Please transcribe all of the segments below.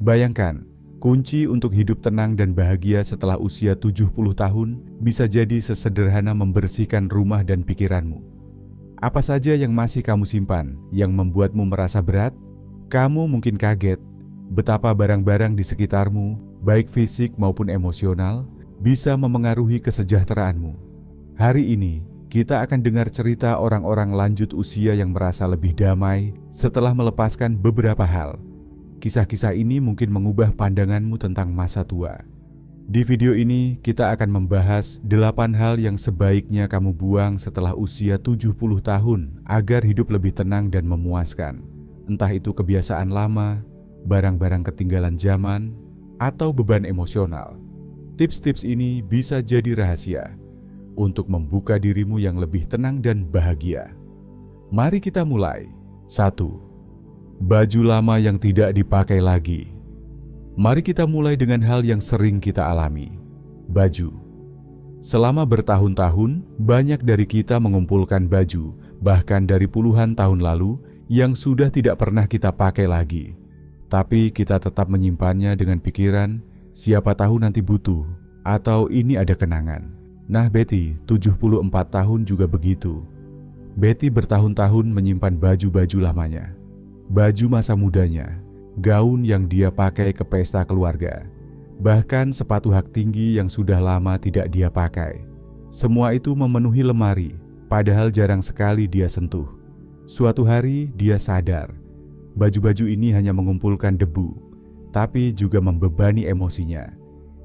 Bayangkan, kunci untuk hidup tenang dan bahagia setelah usia 70 tahun bisa jadi sesederhana membersihkan rumah dan pikiranmu. Apa saja yang masih kamu simpan yang membuatmu merasa berat? Kamu mungkin kaget betapa barang-barang di sekitarmu, baik fisik maupun emosional, bisa memengaruhi kesejahteraanmu. Hari ini, kita akan dengar cerita orang-orang lanjut usia yang merasa lebih damai setelah melepaskan beberapa hal. Kisah-kisah ini mungkin mengubah pandanganmu tentang masa tua. Di video ini, kita akan membahas 8 hal yang sebaiknya kamu buang setelah usia 70 tahun agar hidup lebih tenang dan memuaskan. Entah itu kebiasaan lama, barang-barang ketinggalan zaman, atau beban emosional. Tips-tips ini bisa jadi rahasia untuk membuka dirimu yang lebih tenang dan bahagia. Mari kita mulai. 1. Baju lama yang tidak dipakai lagi. Mari kita mulai dengan hal yang sering kita alami. Baju. Selama bertahun-tahun, banyak dari kita mengumpulkan baju, bahkan dari puluhan tahun lalu, yang sudah tidak pernah kita pakai lagi. Tapi kita tetap menyimpannya dengan pikiran, siapa tahu nanti butuh, atau ini ada kenangan. Nah, Betty, 74 tahun juga begitu. Betty bertahun-tahun menyimpan baju-baju lamanya. Baju masa mudanya, gaun yang dia pakai ke pesta keluarga, bahkan sepatu hak tinggi yang sudah lama tidak dia pakai. Semua itu memenuhi lemari, padahal jarang sekali dia sentuh. Suatu hari dia sadar, baju-baju ini hanya mengumpulkan debu, tapi juga membebani emosinya.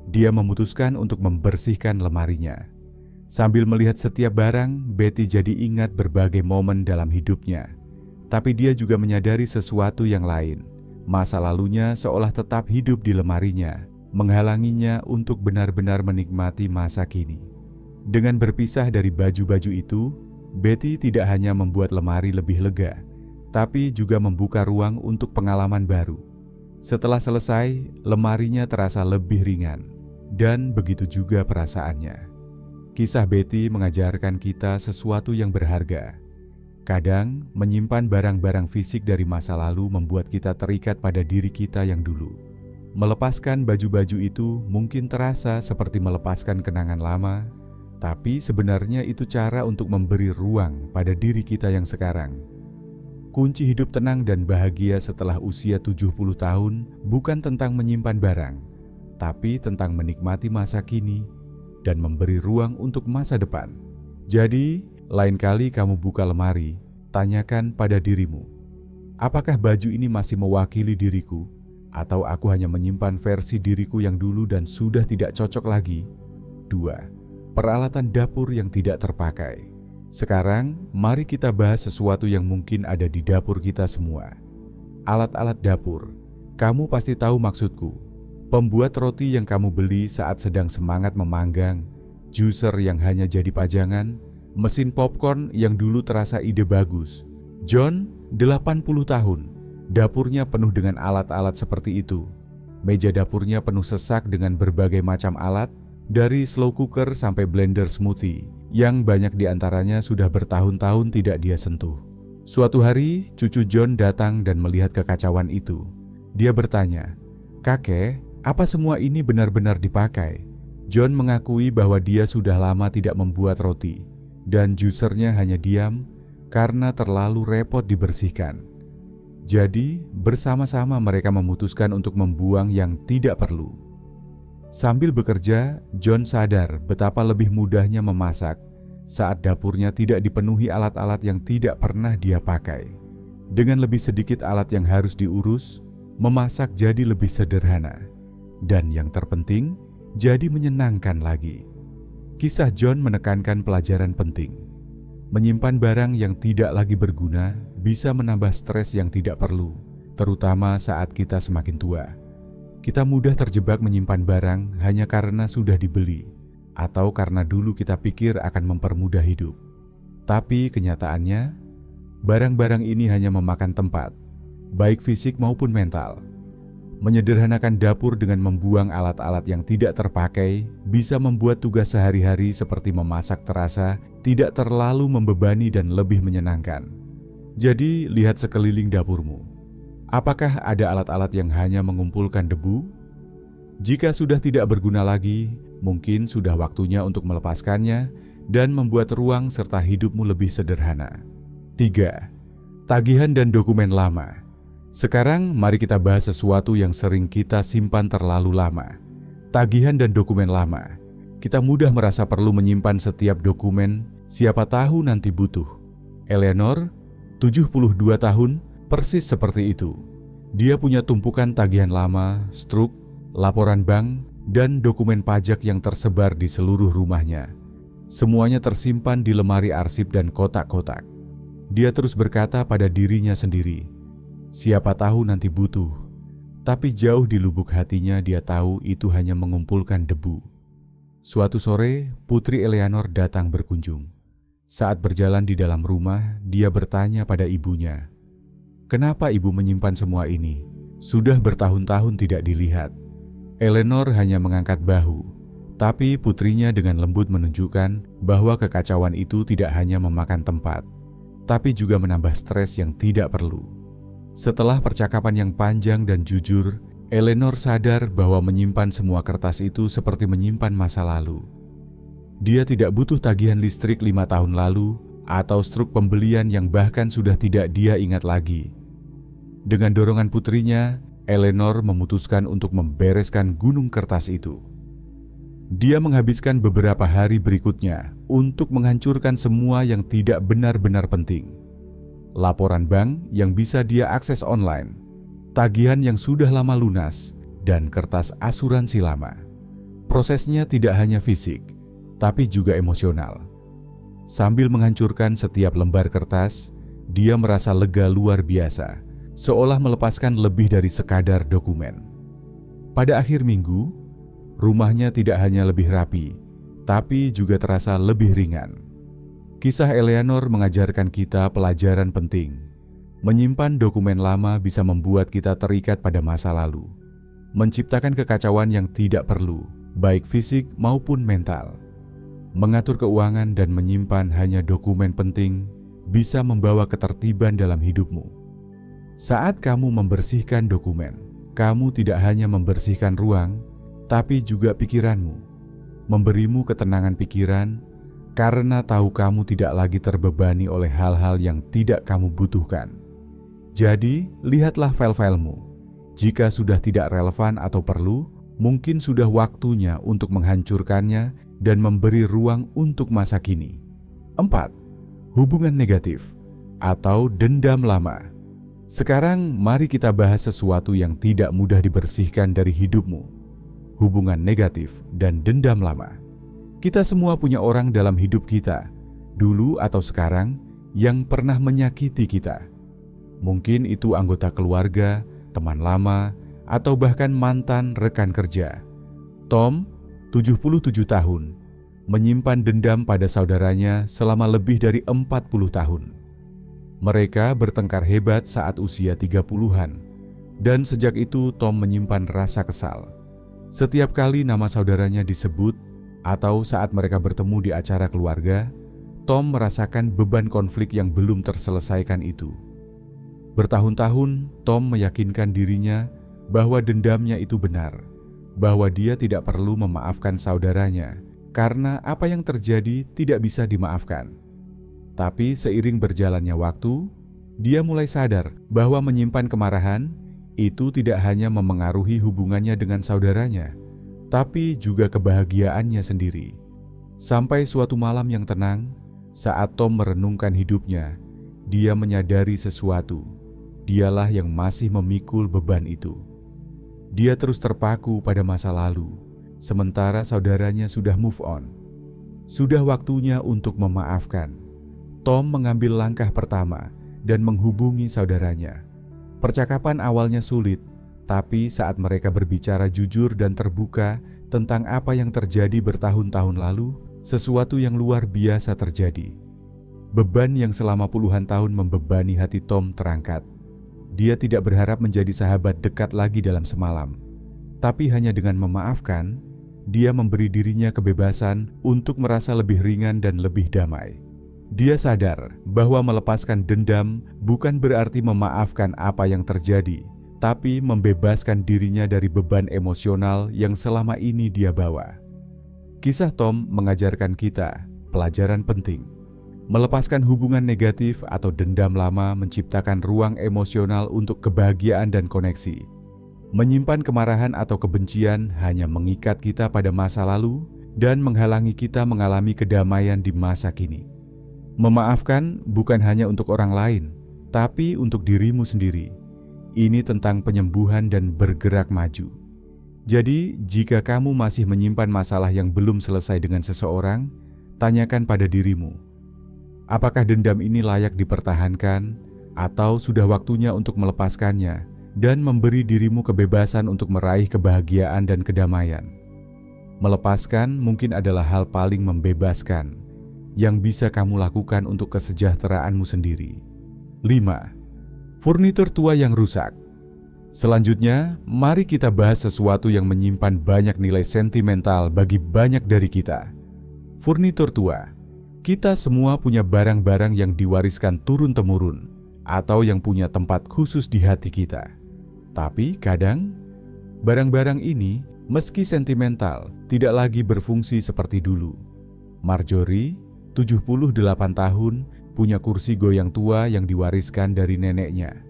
Dia memutuskan untuk membersihkan lemarinya. Sambil melihat setiap barang, Betty jadi ingat berbagai momen dalam hidupnya. Tapi dia juga menyadari sesuatu yang lain. Masa lalunya seolah tetap hidup di lemarinya, menghalanginya untuk benar-benar menikmati masa kini. Dengan berpisah dari baju-baju itu, Betty tidak hanya membuat lemari lebih lega, tapi juga membuka ruang untuk pengalaman baru. Setelah selesai, lemarinya terasa lebih ringan, dan begitu juga perasaannya. Kisah Betty mengajarkan kita sesuatu yang berharga. Kadang, menyimpan barang-barang fisik dari masa lalu membuat kita terikat pada diri kita yang dulu. Melepaskan baju-baju itu mungkin terasa seperti melepaskan kenangan lama, tapi sebenarnya itu cara untuk memberi ruang pada diri kita yang sekarang. Kunci hidup tenang dan bahagia setelah usia 70 tahun bukan tentang menyimpan barang, tapi tentang menikmati masa kini dan memberi ruang untuk masa depan. Jadi, lain kali kamu buka lemari, tanyakan pada dirimu, apakah baju ini masih mewakili diriku, atau aku hanya menyimpan versi diriku yang dulu dan sudah tidak cocok lagi? 2. Peralatan dapur yang tidak terpakai. Sekarang, mari kita bahas sesuatu yang mungkin ada di dapur kita semua. Alat-alat dapur. Kamu pasti tahu maksudku. Pembuat roti yang kamu beli saat sedang semangat memanggang, juicer yang hanya jadi pajangan, mesin popcorn yang dulu terasa ide bagus. John, 80 tahun, dapurnya penuh dengan alat-alat seperti itu. Meja dapurnya penuh sesak dengan berbagai macam alat, dari slow cooker sampai blender smoothie, yang banyak diantaranya sudah bertahun-tahun tidak dia sentuh. Suatu hari, cucu John datang dan melihat kekacauan itu. Dia bertanya, "Kakek, apa semua ini benar-benar dipakai?" John mengakui bahwa dia sudah lama tidak membuat roti, dan juicernya hanya diam karena terlalu repot dibersihkan. Jadi, bersama-sama mereka memutuskan untuk membuang yang tidak perlu. Sambil bekerja, John sadar betapa lebih mudahnya memasak saat dapurnya tidak dipenuhi alat-alat yang tidak pernah dia pakai. Dengan lebih sedikit alat yang harus diurus, memasak jadi lebih sederhana. Dan yang terpenting, jadi menyenangkan lagi. Kisah John menekankan pelajaran penting. Menyimpan barang yang tidak lagi berguna bisa menambah stres yang tidak perlu, terutama saat kita semakin tua. Kita mudah terjebak menyimpan barang hanya karena sudah dibeli, atau karena dulu kita pikir akan mempermudah hidup. Tapi kenyataannya, barang-barang ini hanya memakan tempat, baik fisik maupun mental. Menyederhanakan dapur dengan membuang alat-alat yang tidak terpakai bisa membuat tugas sehari-hari seperti memasak terasa tidak terlalu membebani dan lebih menyenangkan. Jadi, lihat sekeliling dapurmu. Apakah ada alat-alat yang hanya mengumpulkan debu? Jika sudah tidak berguna lagi, mungkin sudah waktunya untuk melepaskannya dan membuat ruang serta hidupmu lebih sederhana. 3. Tagihan dan dokumen lama. Sekarang mari kita bahas sesuatu yang sering kita simpan terlalu lama. Tagihan dan dokumen lama. Kita mudah merasa perlu menyimpan setiap dokumen, siapa tahu nanti butuh. Eleanor, 72 tahun, persis seperti itu. Dia punya tumpukan tagihan lama, struk, laporan bank, dan dokumen pajak yang tersebar di seluruh rumahnya. Semuanya tersimpan di lemari arsip dan kotak-kotak. Dia terus berkata pada dirinya sendiri, siapa tahu nanti butuh. Tapi jauh di lubuk hatinya dia tahu itu hanya mengumpulkan debu. Suatu sore, Putri Eleanor datang berkunjung. Saat berjalan di dalam rumah, dia bertanya pada ibunya, "Kenapa ibu menyimpan semua ini? Sudah bertahun-tahun tidak dilihat." Eleanor hanya mengangkat bahu, tapi putrinya dengan lembut menunjukkan bahwa kekacauan itu tidak hanya memakan tempat, tapi juga menambah stres yang tidak perlu. Setelah percakapan yang panjang dan jujur, Eleanor sadar bahwa menyimpan semua kertas itu seperti menyimpan masa lalu. Dia tidak butuh tagihan listrik 5 tahun lalu atau struk pembelian yang bahkan sudah tidak dia ingat lagi. Dengan dorongan putrinya, Eleanor memutuskan untuk membereskan gunung kertas itu. Dia menghabiskan beberapa hari berikutnya untuk menghancurkan semua yang tidak benar-benar penting. Laporan bank yang bisa dia akses online, tagihan yang sudah lama lunas, dan kertas asuransi lama. Prosesnya tidak hanya fisik, tapi juga emosional. Sambil menghancurkan setiap lembar kertas, dia merasa lega luar biasa, seolah melepaskan lebih dari sekadar dokumen. Pada akhir minggu, rumahnya tidak hanya lebih rapi, tapi juga terasa lebih ringan. Kisah Eleanor mengajarkan kita pelajaran penting. Menyimpan dokumen lama bisa membuat kita terikat pada masa lalu, menciptakan kekacauan yang tidak perlu, baik fisik maupun mental. Mengatur keuangan dan menyimpan hanya dokumen penting bisa membawa ketertiban dalam hidupmu. Saat kamu membersihkan dokumen, kamu tidak hanya membersihkan ruang, tapi juga pikiranmu, memberimu ketenangan pikiran karena tahu kamu tidak lagi terbebani oleh hal-hal yang tidak kamu butuhkan. Jadi, lihatlah file-filemu. Jika sudah tidak relevan atau perlu, mungkin sudah waktunya untuk menghancurkannya dan memberi ruang untuk masa kini. 4. Hubungan negatif atau dendam lama. Sekarang mari kita bahas sesuatu yang tidak mudah dibersihkan dari hidupmu. Hubungan negatif dan dendam lama. Kita semua punya orang dalam hidup kita, dulu atau sekarang, yang pernah menyakiti kita. Mungkin itu anggota keluarga, teman lama, atau bahkan mantan rekan kerja. Tom, 77 tahun, menyimpan dendam pada saudaranya selama lebih dari 40 tahun. Mereka bertengkar hebat saat usia 30-an, dan sejak itu Tom menyimpan rasa kesal. Setiap kali nama saudaranya disebut, atau saat mereka bertemu di acara keluarga, Tom merasakan beban konflik yang belum terselesaikan itu. Bertahun-tahun, Tom meyakinkan dirinya bahwa dendamnya itu benar, bahwa dia tidak perlu memaafkan saudaranya karena apa yang terjadi tidak bisa dimaafkan. Tapi seiring berjalannya waktu, dia mulai sadar bahwa menyimpan kemarahan itu tidak hanya memengaruhi hubungannya dengan saudaranya, tapi juga kebahagiaannya sendiri. Sampai suatu malam yang tenang, saat Tom merenungkan hidupnya, dia menyadari sesuatu. Dialah yang masih memikul beban itu. Dia terus terpaku pada masa lalu, sementara saudaranya sudah move on. Sudah waktunya untuk memaafkan. Tom mengambil langkah pertama dan menghubungi saudaranya. Percakapan awalnya sulit, tapi saat mereka berbicara jujur dan terbuka tentang apa yang terjadi bertahun-tahun lalu, sesuatu yang luar biasa terjadi. Beban yang selama puluhan tahun membebani hati Tom terangkat. Dia tidak berharap menjadi sahabat dekat lagi dalam semalam, tapi hanya dengan memaafkan, dia memberi dirinya kebebasan untuk merasa lebih ringan dan lebih damai. Dia sadar bahwa melepaskan dendam bukan berarti memaafkan apa yang terjadi, tapi membebaskan dirinya dari beban emosional yang selama ini dia bawa. Kisah Tom mengajarkan kita pelajaran penting. Melepaskan hubungan negatif atau dendam lama menciptakan ruang emosional untuk kebahagiaan dan koneksi. Menyimpan kemarahan atau kebencian hanya mengikat kita pada masa lalu dan menghalangi kita mengalami kedamaian di masa kini. Memaafkan bukan hanya untuk orang lain, tapi untuk dirimu sendiri. Ini tentang penyembuhan dan bergerak maju. Jadi, jika kamu masih menyimpan masalah yang belum selesai dengan seseorang, tanyakan pada dirimu, apakah dendam ini layak dipertahankan atau sudah waktunya untuk melepaskannya dan memberi dirimu kebebasan untuk meraih kebahagiaan dan kedamaian. Melepaskan mungkin adalah hal paling membebaskan yang bisa kamu lakukan untuk kesejahteraanmu sendiri. 5. Furnitur tua yang rusak. Selanjutnya, mari kita bahas sesuatu yang menyimpan banyak nilai sentimental bagi banyak dari kita. Furnitur tua. Kita semua punya barang-barang yang diwariskan turun-temurun atau yang punya tempat khusus di hati kita. Tapi kadang, barang-barang ini meski sentimental tidak lagi berfungsi seperti dulu. Marjorie, 78 tahun, punya kursi goyang tua yang diwariskan dari neneknya.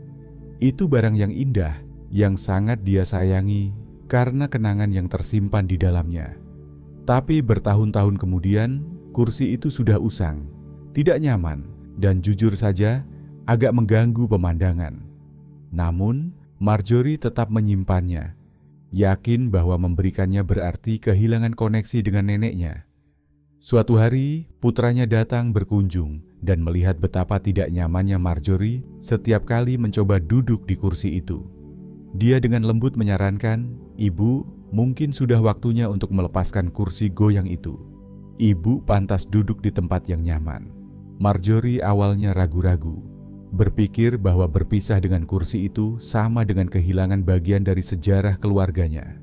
Itu barang yang indah, yang sangat dia sayangi karena kenangan yang tersimpan di dalamnya. Tapi bertahun-tahun kemudian, kursi itu sudah usang, tidak nyaman, dan jujur saja agak mengganggu pemandangan. Namun, Marjorie tetap menyimpannya, yakin bahwa memberikannya berarti kehilangan koneksi dengan neneknya. Suatu hari, putranya datang berkunjung dan melihat betapa tidak nyamannya Marjorie setiap kali mencoba duduk di kursi itu. Dia dengan lembut menyarankan, "Ibu, mungkin sudah waktunya untuk melepaskan kursi goyang itu. Ibu pantas duduk di tempat yang nyaman." Marjorie awalnya ragu-ragu, berpikir bahwa berpisah dengan kursi itu sama dengan kehilangan bagian dari sejarah keluarganya.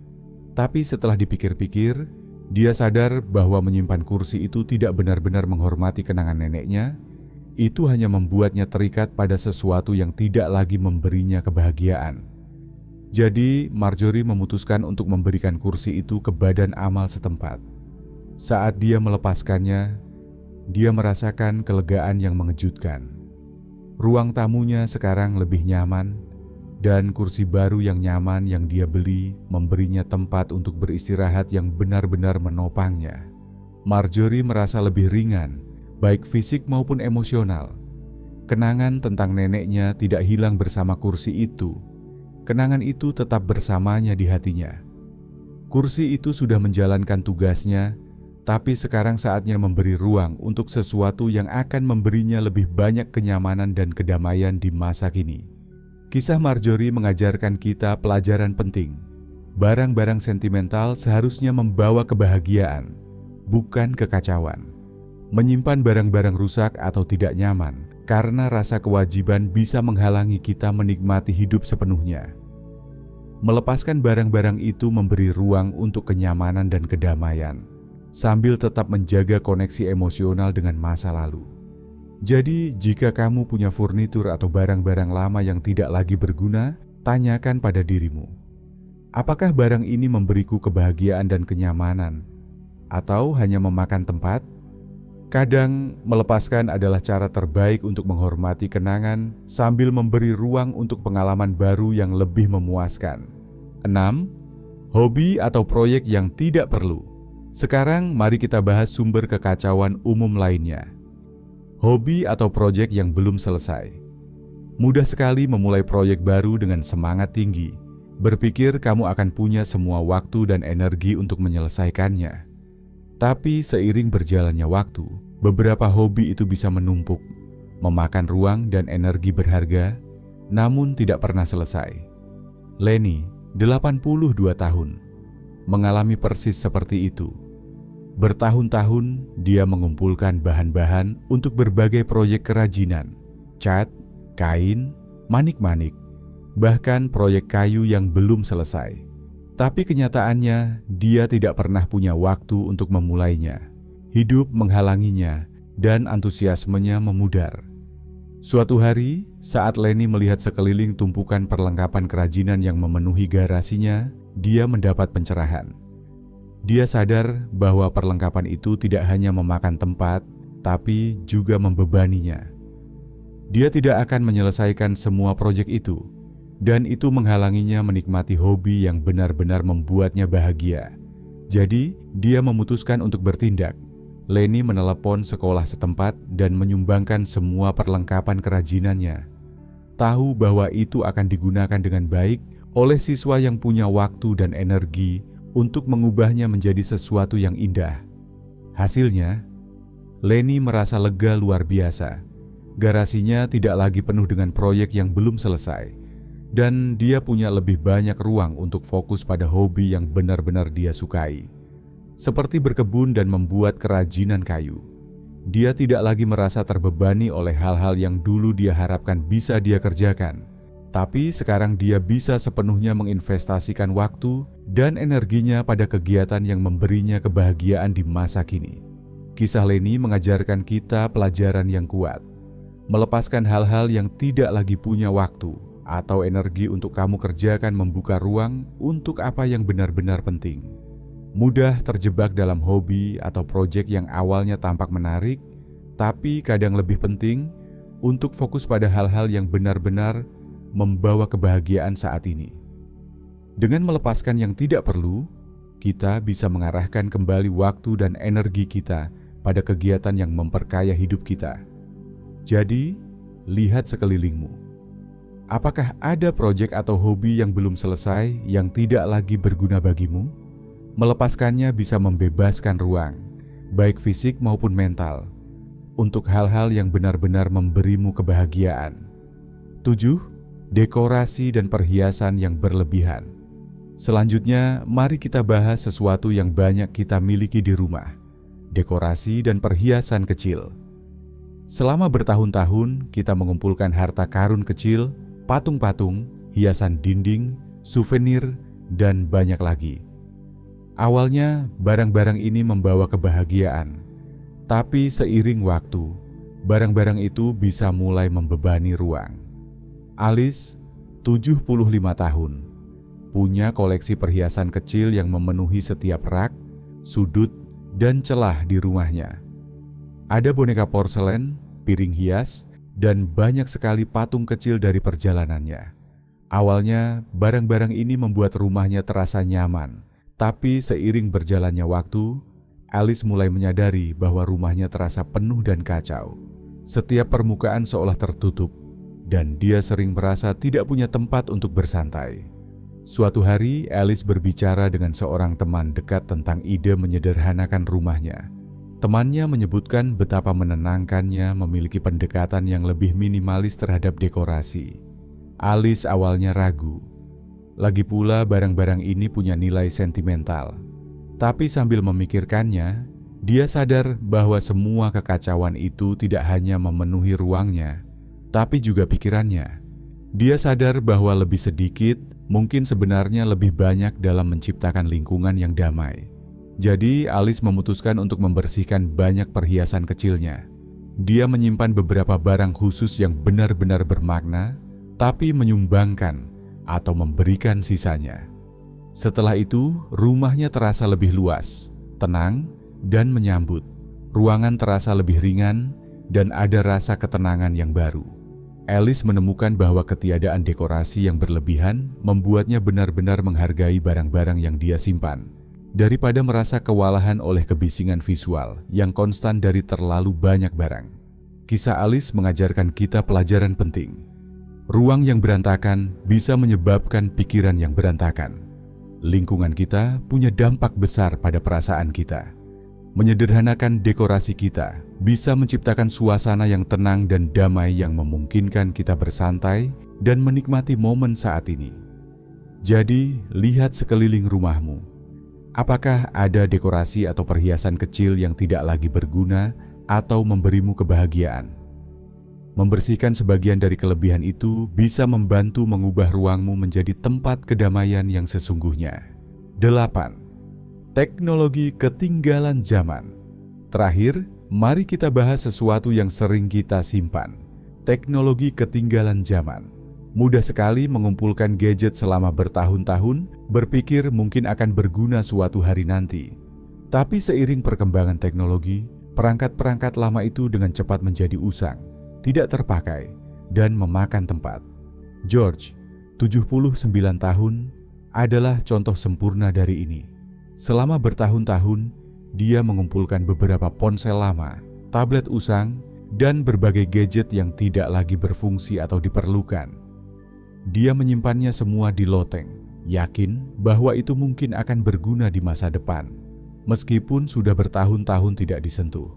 Tapi setelah dipikir-pikir, dia sadar bahwa menyimpan kursi itu tidak benar-benar menghormati kenangan neneknya. Itu hanya membuatnya terikat pada sesuatu yang tidak lagi memberinya kebahagiaan. Jadi, Marjorie memutuskan untuk memberikan kursi itu ke badan amal setempat. Saat dia melepaskannya, dia merasakan kelegaan yang mengejutkan. Ruang tamunya sekarang lebih nyaman, dan kursi baru yang nyaman yang dia beli memberinya tempat untuk beristirahat yang benar-benar menopangnya. Marjorie merasa lebih ringan, baik fisik maupun emosional. Kenangan tentang neneknya tidak hilang bersama kursi itu. Kenangan itu tetap bersamanya di hatinya. Kursi itu sudah menjalankan tugasnya, tapi sekarang saatnya memberi ruang untuk sesuatu yang akan memberinya lebih banyak kenyamanan dan kedamaian di masa kini. Kisah Marjorie mengajarkan kita pelajaran penting. Barang-barang sentimental seharusnya membawa kebahagiaan, bukan kekacauan. Menyimpan barang-barang rusak atau tidak nyaman karena rasa kewajiban bisa menghalangi kita menikmati hidup sepenuhnya. Melepaskan barang-barang itu memberi ruang untuk kenyamanan dan kedamaian, sambil tetap menjaga koneksi emosional dengan masa lalu. Jadi, jika kamu punya furnitur atau barang-barang lama yang tidak lagi berguna, tanyakan pada dirimu, apakah barang ini memberiku kebahagiaan dan kenyamanan, atau hanya memakan tempat? Kadang, melepaskan adalah cara terbaik untuk menghormati kenangan sambil memberi ruang untuk pengalaman baru yang lebih memuaskan. 6. Hobi atau proyek yang tidak perlu. Sekarang, mari kita bahas sumber kekacauan umum lainnya. Hobi atau proyek yang belum selesai. Mudah sekali memulai proyek baru dengan semangat tinggi, berpikir kamu akan punya semua waktu dan energi untuk menyelesaikannya. Tapi seiring berjalannya waktu, beberapa hobi itu bisa menumpuk, memakan ruang dan energi berharga, namun tidak pernah selesai. Lenny, 82 tahun, mengalami persis seperti itu. Bertahun-tahun dia mengumpulkan bahan-bahan untuk berbagai proyek kerajinan, cat, kain, manik-manik, bahkan proyek kayu yang belum selesai. Tapi kenyataannya dia tidak pernah punya waktu untuk memulainya. Hidup menghalanginya dan antusiasmenya memudar. Suatu hari, saat Leni melihat sekeliling tumpukan perlengkapan kerajinan yang memenuhi garasinya, dia mendapat pencerahan. Dia sadar bahwa perlengkapan itu tidak hanya memakan tempat, tapi juga membebaninya. Dia tidak akan menyelesaikan semua proyek itu, dan itu menghalanginya menikmati hobi yang benar-benar membuatnya bahagia. Jadi, dia memutuskan untuk bertindak. Leni menelepon sekolah setempat dan menyumbangkan semua perlengkapan kerajinannya. Tahu bahwa itu akan digunakan dengan baik oleh siswa yang punya waktu dan energi untuk mengubahnya menjadi sesuatu yang indah. Hasilnya, Leni merasa lega luar biasa. Garasinya tidak lagi penuh dengan proyek yang belum selesai, dan dia punya lebih banyak ruang untuk fokus pada hobi yang benar-benar dia sukai. Seperti berkebun dan membuat kerajinan kayu. Dia tidak lagi merasa terbebani oleh hal-hal yang dulu dia harapkan bisa dia kerjakan. Tapi sekarang dia bisa sepenuhnya menginvestasikan waktu dan energinya pada kegiatan yang memberinya kebahagiaan di masa kini. Kisah Leni mengajarkan kita pelajaran yang kuat. Melepaskan hal-hal yang tidak lagi punya waktu atau energi untuk kamu kerjakan membuka ruang untuk apa yang benar-benar penting. Mudah terjebak dalam hobi atau proyek yang awalnya tampak menarik, tapi kadang lebih penting untuk fokus pada hal-hal yang benar-benar membawa kebahagiaan saat ini. Dengan melepaskan yang tidak perlu, kita bisa mengarahkan kembali waktu dan energi kita pada kegiatan yang memperkaya hidup kita. Jadi, lihat sekelilingmu. Apakah ada proyek atau hobi yang belum selesai yang tidak lagi berguna bagimu? Melepaskannya bisa membebaskan ruang, baik fisik maupun mental, untuk hal-hal yang benar-benar memberimu kebahagiaan. 7. Dekorasi dan perhiasan yang berlebihan. Selanjutnya, mari kita bahas sesuatu yang banyak kita miliki di rumah. Dekorasi dan perhiasan kecil. Selama bertahun-tahun, kita mengumpulkan harta karun kecil, patung-patung, hiasan dinding, souvenir, dan banyak lagi. Awalnya, barang-barang ini membawa kebahagiaan. Tapi seiring waktu, barang-barang itu bisa mulai membebani ruang. Alice, 75 tahun, punya koleksi perhiasan kecil yang memenuhi setiap rak, sudut, dan celah di rumahnya. Ada boneka porselen, piring hias, dan banyak sekali patung kecil dari perjalanannya. Awalnya, barang-barang ini membuat rumahnya terasa nyaman. Tapi seiring berjalannya waktu, Alice mulai menyadari bahwa rumahnya terasa penuh dan kacau. Setiap permukaan seolah tertutup, dan dia sering merasa tidak punya tempat untuk bersantai. Suatu hari, Alice berbicara dengan seorang teman dekat tentang ide menyederhanakan rumahnya. Temannya menyebutkan betapa menenangkannya memiliki pendekatan yang lebih minimalis terhadap dekorasi. Alice awalnya ragu. Lagi pula barang-barang ini punya nilai sentimental. Tapi sambil memikirkannya, dia sadar bahwa semua kekacauan itu tidak hanya memenuhi ruangnya, tapi juga pikirannya. Dia sadar bahwa lebih sedikit mungkin sebenarnya lebih banyak dalam menciptakan lingkungan yang damai. Jadi Alice memutuskan untuk membersihkan banyak perhiasan kecilnya. Dia menyimpan beberapa barang khusus yang benar-benar bermakna, tapi menyumbangkan atau memberikan sisanya. Setelah itu, rumahnya terasa lebih luas, tenang, dan menyambut. Ruangan terasa lebih ringan, dan ada rasa ketenangan yang baru. Alice menemukan bahwa ketiadaan dekorasi yang berlebihan membuatnya benar-benar menghargai barang-barang yang dia simpan, daripada merasa kewalahan oleh kebisingan visual yang konstan dari terlalu banyak barang. Kisah Alice mengajarkan kita pelajaran penting. Ruang yang berantakan bisa menyebabkan pikiran yang berantakan. Lingkungan kita punya dampak besar pada perasaan kita. Menyederhanakan dekorasi kita bisa menciptakan suasana yang tenang dan damai yang memungkinkan kita bersantai dan menikmati momen saat ini. Jadi, lihat sekeliling rumahmu. Apakah ada dekorasi atau perhiasan kecil yang tidak lagi berguna atau memberimu kebahagiaan? Membersihkan sebagian dari kelebihan itu bisa membantu mengubah ruangmu menjadi tempat kedamaian yang sesungguhnya. 8. Teknologi ketinggalan zaman. Terakhir, Mari kita bahas sesuatu yang sering kita simpan. Teknologi ketinggalan zaman. Mudah sekali mengumpulkan gadget selama bertahun-tahun, berpikir mungkin akan berguna suatu hari nanti. Tapi seiring perkembangan teknologi, perangkat-perangkat lama itu dengan cepat menjadi usang, tidak terpakai, dan memakan tempat. George, 79 tahun, adalah contoh sempurna dari ini. Selama bertahun-tahun, dia mengumpulkan beberapa ponsel lama, tablet usang, dan berbagai gadget yang tidak lagi berfungsi atau diperlukan. Dia menyimpannya semua di loteng, yakin bahwa itu mungkin akan berguna di masa depan, meskipun sudah bertahun-tahun tidak disentuh.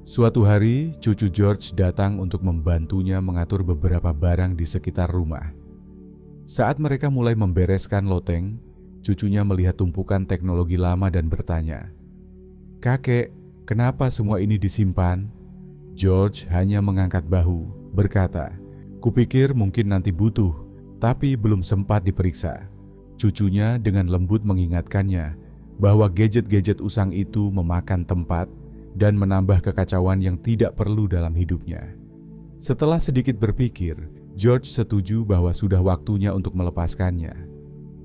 Suatu hari, cucu George datang untuk membantunya mengatur beberapa barang di sekitar rumah. Saat mereka mulai membereskan loteng, cucunya melihat tumpukan teknologi lama dan bertanya, "Kakek, kenapa semua ini disimpan?" George hanya mengangkat bahu, berkata, "Kupikir mungkin nanti butuh, tapi belum sempat diperiksa." Cucunya dengan lembut mengingatkannya bahwa gadget-gadget usang itu memakan tempat dan menambah kekacauan yang tidak perlu dalam hidupnya. Setelah sedikit berpikir, George setuju bahwa sudah waktunya untuk melepaskannya.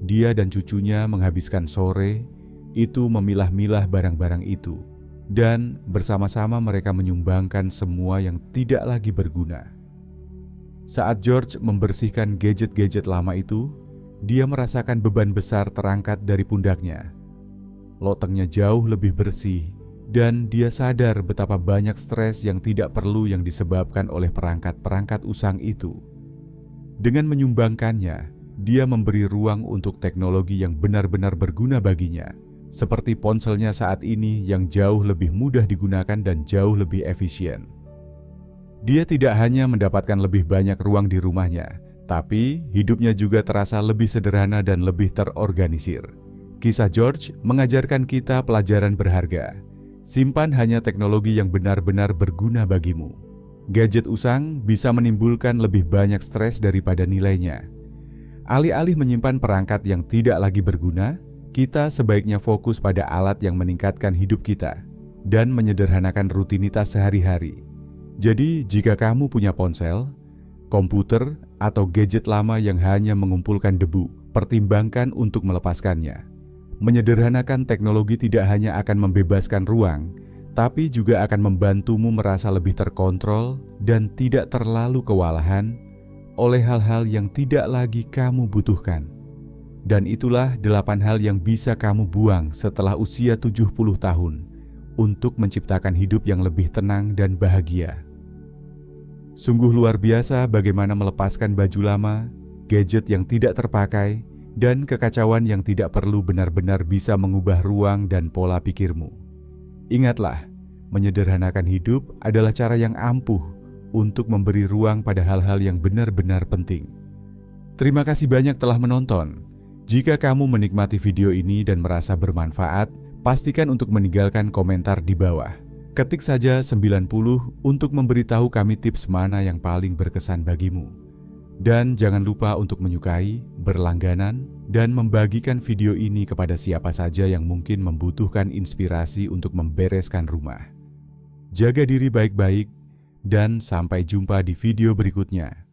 Dia dan cucunya menghabiskan sore itu memilah-milah barang-barang itu, dan bersama-sama mereka menyumbangkan semua yang tidak lagi berguna. Saat George membersihkan gadget-gadget lama itu, dia merasakan beban besar terangkat dari pundaknya. Lotengnya jauh lebih bersih, dan dia sadar betapa banyak stres yang tidak perlu yang disebabkan oleh perangkat-perangkat usang itu. Dengan menyumbangkannya, dia memberi ruang untuk teknologi yang benar-benar berguna baginya, seperti ponselnya saat ini yang jauh lebih mudah digunakan dan jauh lebih efisien. Dia tidak hanya mendapatkan lebih banyak ruang di rumahnya, tapi hidupnya juga terasa lebih sederhana dan lebih terorganisir. Kisah George mengajarkan kita pelajaran berharga. Simpan hanya teknologi yang benar-benar berguna bagimu. Gadget usang bisa menimbulkan lebih banyak stres daripada nilainya. Alih-alih menyimpan perangkat yang tidak lagi berguna, kita sebaiknya fokus pada alat yang meningkatkan hidup kita dan menyederhanakan rutinitas sehari-hari. Jadi, jika kamu punya ponsel, komputer, atau gadget lama yang hanya mengumpulkan debu, pertimbangkan untuk melepaskannya. Menyederhanakan teknologi tidak hanya akan membebaskan ruang, tapi juga akan membantumu merasa lebih terkontrol dan tidak terlalu kewalahan oleh hal-hal yang tidak lagi kamu butuhkan. Dan itulah 8 hal yang bisa kamu buang setelah usia 70 tahun untuk menciptakan hidup yang lebih tenang dan bahagia. Sungguh luar biasa bagaimana melepaskan baju lama, gadget yang tidak terpakai, dan kekacauan yang tidak perlu benar-benar bisa mengubah ruang dan pola pikirmu. Ingatlah, menyederhanakan hidup adalah cara yang ampuh untuk memberi ruang pada hal-hal yang benar-benar penting. Terima kasih banyak telah menonton. Jika kamu menikmati video ini dan merasa bermanfaat, pastikan untuk meninggalkan komentar di bawah. Ketik saja 90 untuk memberitahu kami tips mana yang paling berkesan bagimu. Dan jangan lupa untuk menyukai, berlangganan, dan membagikan video ini kepada siapa saja yang mungkin membutuhkan inspirasi untuk membereskan rumah. Jaga diri baik-baik, dan sampai jumpa di video berikutnya.